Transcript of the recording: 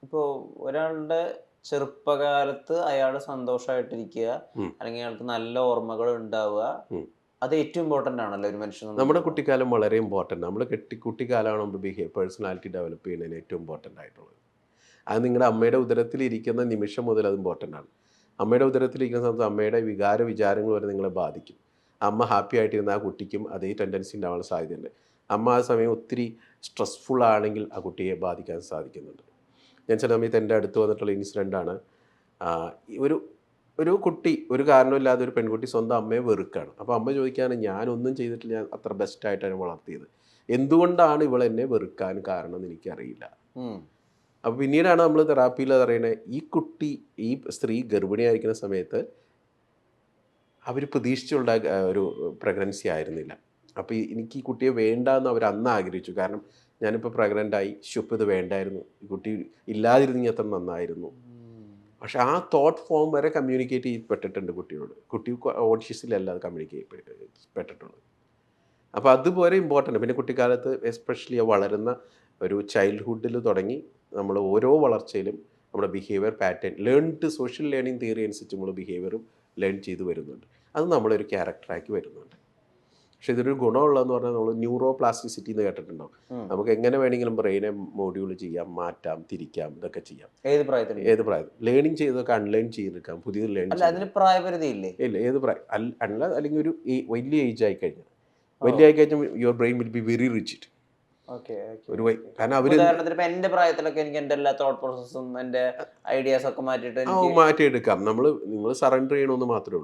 ഇപ്പോൾ ഒരാളുടെ ചെറുപ്പകാലത്ത് അയാൾ സന്തോഷമായിട്ടിരിക്കുക, ഉം. അല്ലെങ്കിൽ അയാൾക്ക് നല്ല ഓർമ്മകൾ ഉണ്ടാവുക, ഉം. അത് ഏറ്റവും ഇമ്പോർട്ടൻ്റ് ആണല്ലോ ഒരു മനുഷ്യനെ നമ്മുടെ സംബന്ധിച്ചിടത്തോളം. കുട്ടിക്കാലം വളരെ ഇമ്പോർട്ടൻ്റ്. നമ്മൾ കുട്ടിക്കാലമാണ് നമ്മൾ പേഴ്സണാലിറ്റി ഡെവലപ്പ് ചെയ്യുന്നതിന് ഏറ്റവും ഇമ്പോർട്ടൻ്റ് ആയിട്ടുള്ളത്. അത് നിങ്ങളുടെ അമ്മയുടെ ഉദരത്തിലിരിക്കുന്ന നിമിഷം മുതൽ അത് ഇമ്പോർട്ടൻ്റ് ആണ്. അമ്മയുടെ ഉദരത്തിലിരിക്കുന്ന സമയത്ത് അമ്മയുടെ വിചാരങ്ങൾ വരെ നിങ്ങളെ ബാധിക്കും. അമ്മ ഹാപ്പി ആയിട്ടിരുന്ന ആ കുട്ടിക്കും അതേ ടെൻഡൻസി ഉണ്ടാവാൻ സാധ്യതയുണ്ട്. അമ്മ ആ സമയം ഒത്തിരി സ്ട്രെസ്ഫുൾ ആണെങ്കിൽ ആ കുട്ടിയെ ബാധിക്കാൻ സാധിക്കുന്നുണ്ട്. ഞാൻ ചില സമയത്ത് എൻ്റെ അടുത്ത് വന്നിട്ടുള്ള ഇൻസിഡൻ്റാണ്. ഒരു ഒരു കുട്ടി ഒരു കാരണമില്ലാതെ ഒരു പെൺകുട്ടി സ്വന്തം അമ്മയെ വെറുക്കുകയാണ്. അപ്പോൾ അമ്മ ചോദിക്കുകയാണ്, ഞാനൊന്നും ചെയ്തിട്ടില്ല, ഞാൻ അത്ര ബെസ്റ്റായിട്ടാണ് വളർത്തിയത്, എന്തുകൊണ്ടാണ് ഇവൾ എന്നെ വെറുക്കാൻ കാരണം എന്ന് എനിക്കറിയില്ല. ഉം. അപ്പോൾ പിന്നീടാണ് നമ്മൾ തെറാപ്പിയിൽ അറിയണത്, ഈ കുട്ടി, ഈ സ്ത്രീ ഗർഭിണിയായിരിക്കുന്ന സമയത്ത് അവർ പ്രതീക്ഷിച്ചുള്ള ഒരു പ്രഗ്നൻസി ആയിരുന്നില്ല. അപ്പോൾ എനിക്ക് ഈ കുട്ടിയെ വേണ്ട എന്ന് അവർ അന്ന് ആഗ്രഹിച്ചു. കാരണം ഞാനിപ്പോൾ പ്രഗ്നൻ്റായി, ശുപ്പ് ഇത് വേണ്ടായിരുന്നു, ഈ കുട്ടി ഇല്ലാതിരുന്നെങ്കിൽ അത്ര നന്നായിരുന്നു. പക്ഷെ ആ തോട്ട് ഫോം വരെ കമ്മ്യൂണിക്കേറ്റ് ചെയ്യപ്പെട്ടിട്ടുണ്ട് കുട്ടിയോട്. കുട്ടി കോൺഷ്യസിലല്ല അത് പെട്ടിട്ടുള്ളത്. അപ്പോൾ അതുപോലെ ഇമ്പോർട്ടൻ്റ്. പിന്നെ കുട്ടിക്കാലത്ത് എസ്പെഷ്യലി വളരുന്ന ഒരു ചൈൽഡ്ഹുഡിൽ തുടങ്ങി നമ്മൾ ഓരോ വളർച്ചയിലും നമ്മുടെ behaviour pattern social learning theory അനുസരിച്ച് നമ്മൾ ബിഹേവിയറും ലേൺ ചെയ്ത് വരുന്നുണ്ട്. അത് നമ്മളൊരു ക്യാരക്ടറാക്കി വരുന്നുണ്ട്. പക്ഷെ ഇതൊരു ഗുണമുള്ളതെന്ന് പറഞ്ഞാൽ നമ്മൾ ന്യൂറോ പ്ലാസ്റ്റിസിറ്റി എന്ന് കേട്ടിട്ടുണ്ടോ? നമുക്ക് എങ്ങനെ വേണമെങ്കിലും ബ്രെയിനെ മോഡ്യൂൾ ചെയ്യാം, മാറ്റാം, തിരിക്കാം, ഇതൊക്കെ ചെയ്യാം. ഏത് പ്രായത്തിൽ? ഏത് പ്രായം ലേണിംഗ് ചെയ്തൊക്കെ അൺലേൺ ചെയ്തെടുക്കാം, പുതിയത് ലേൺ അല്ല, അതിന് പ്രായപരിധി ഇല്ലേ? ഇല്ല, ഏത് പ്രായം അല്ലെങ്കിൽ ഒരു വലിയ ഏജ് ആയി കഴിഞ്ഞാൽ your brain will be very rigid. കാരണം അവർ ഉദാഹരണത്തിന് ഇപ്പൊ എന്റെ പ്രായത്തിലൊക്കെ എനിക്ക് എന്റെ എല്ലാ തോട്ട് പ്രോസസ്സും എന്റെ ഐഡിയാസ് ഒക്കെ മാറ്റിയിട്ട് മാറ്റിയെടുക്കാം. നിങ്ങൾ സറണ്ടർ ചെയ്യണമെന്ന് മാത്രമേ ഉള്ളൂ.